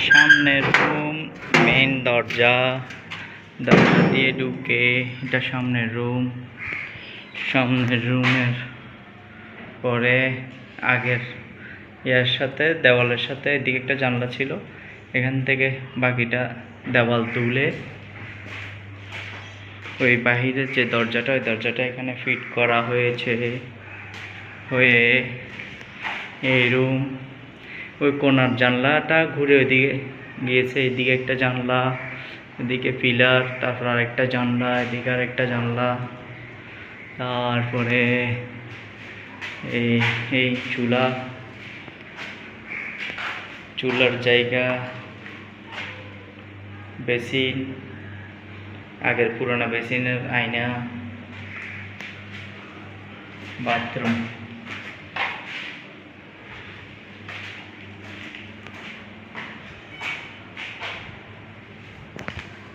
সামনের room, main দরজা, দরজা দিয়ে ঢুকে এটা সামনের রুম। সামনের রুমের পরে আগের ইয়ার সাথে দেওয়ালের সাথে এদিকে একটা জানলা ছিল, এখান থেকে বাকিটা দেওয়াল তুলে ওই বাহিরের যে দরজাটা, ওই দরজাটা এখানে ফিট করা হয়েছে। হয়ে এই রুম, ওই কোণার জানলাটা ঘুরে ওইদিকে গিয়েছে, এদিকে একটা জানলা, এদিকে পিলার, তারপর আরেকটা জানলা, এদিকে আরেকটা জানলা, তারপরে এই এই চুলার জায়গা, বেসিন, আগের পুরোনো বেসিনের আয়না, বাথরুম।